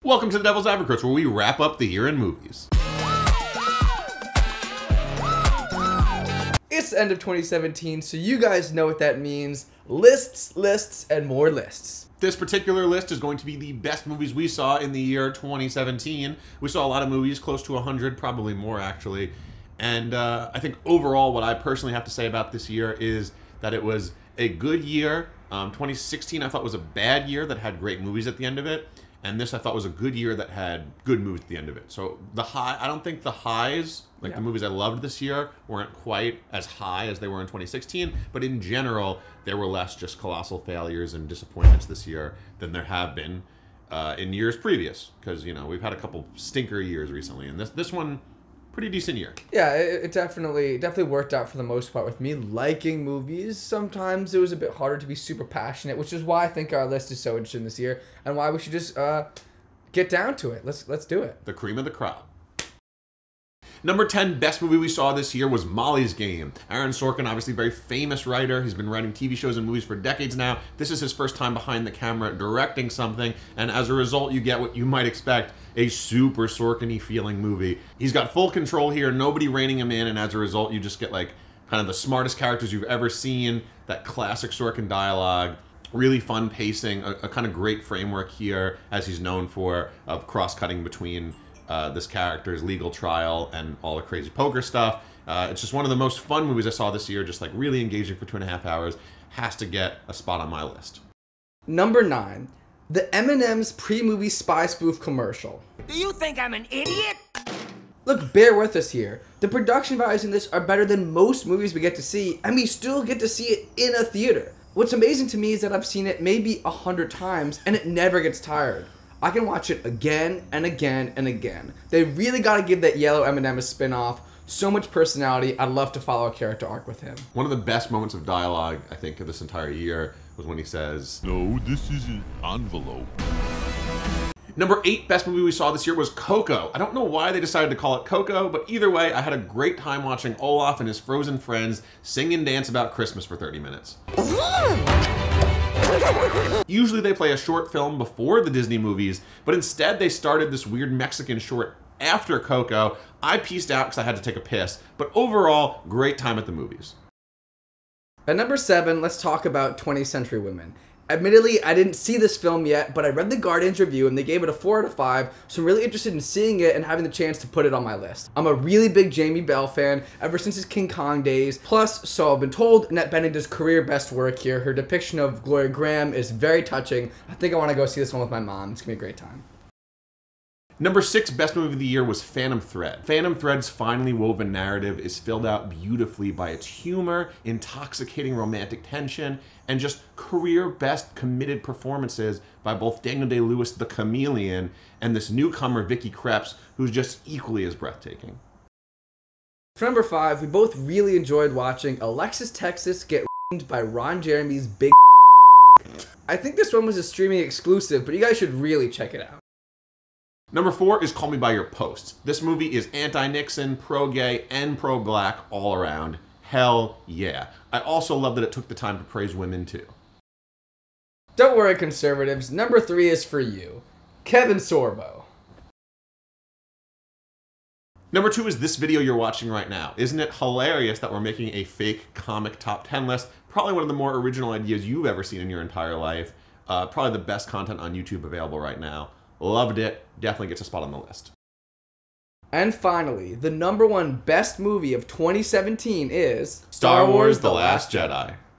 Welcome to the Devil's Advocates, where we wrap up the year in movies. It's the end of 2017, so you guys know what that means. Lists, lists, and more lists. This particular list is going to be the best movies we saw in the year 2017. We saw a lot of movies, close to 100, probably more actually. And I think overall what I personally have to say about this year is that it was a good year. 2016 I thought was a bad year that had great movies at the end of it. And this I thought was a good year that had good movies at the end of it. So I don't think the highs, the movies I loved this year, weren't quite as high as they were in 2016. But in general, there were less just colossal failures and disappointments this year than there have been in years previous. Because, you know, we've had a couple stinker years recently. And this one, pretty decent year. Yeah, it definitely worked out for the most part with me liking movies. Sometimes it was a bit harder to be super passionate, which is why I think our list is so interesting this year and why we should just get down to it. Let's do it. The cream of the crop. Number 10 best movie we saw this year was Molly's Game. Aaron Sorkin, obviously a very famous writer. He's been writing TV shows and movies for decades now. This is his first time behind the camera directing something, and as a result, you get what you might expect, a super Sorkin-y feeling movie. He's got full control here, nobody reining him in, and as a result, you just get like kind of the smartest characters you've ever seen, that classic Sorkin dialogue, really fun pacing, a kind of great framework here, as he's known for, of cross-cutting between this character's legal trial and all the crazy poker stuff. It's just one of the most fun movies I saw this year, just like really engaging for 2.5 hours. Has to get a spot on my list. Number 9, the M&M's pre-movie spy spoof commercial. Do you think I'm an idiot? Look, bear with us here. The production values in this are better than most movies we get to see, and we still get to see it in a theater. What's amazing to me is that I've seen it maybe 100 times, and it never gets tired. I can watch it again and again and again. They really gotta give that yellow M&M a spin-off. So much personality. I'd love to follow a character arc with him. One of the best moments of dialogue, I think, of this entire year was when he says, "No, this is an envelope." Number 8 best movie we saw this year was Coco. I don't know why they decided to call it Coco, but either way, I had a great time watching Olaf and his frozen friends sing and dance about Christmas for 30 minutes. Usually they play a short film before the Disney movies, but instead they started this weird Mexican short after Coco. I pieced out because I had to take a piss, but overall, great time at the movies. At number 7, let's talk about 20th Century Women. Admittedly, I didn't see this film yet, but I read the Guardian's review and they gave it a 4 out of 5, so I'm really interested in seeing it and having the chance to put it on my list. I'm a really big Jamie Bell fan ever since his King Kong days. Plus, so I've been told, Annette Bening does career best work here. Her depiction of Gloria Graham is very touching. I think I want to go see this one with my mom. It's going to be a great time. Number 6 best movie of the year was Phantom Thread. Phantom Thread's finely woven narrative is filled out beautifully by its humor, intoxicating romantic tension, and just career best committed performances by both Daniel Day-Lewis, the chameleon, and this newcomer Vicky Krieps, who's just equally as breathtaking. For number 5, we both really enjoyed watching Alexis Texas get by Ron Jeremy's big. I think this one was a streaming exclusive, but you guys should really check it out. Number 4 is Call Me By Your Post. This movie is anti-Nixon, pro-gay, and pro-black all around. Hell yeah. I also love that it took the time to praise women too. Don't worry, conservatives. Number 3 is for you. Kevin Sorbo. Number 2 is this video you're watching right now. Isn't it hilarious that we're making a fake comic top 10 list? Probably one of the more original ideas you've ever seen in your entire life. Probably the best content on YouTube available right now. Loved it. Definitely gets a spot on the list. And finally, the number 1 best movie of 2017 is Star Wars: The Last Jedi.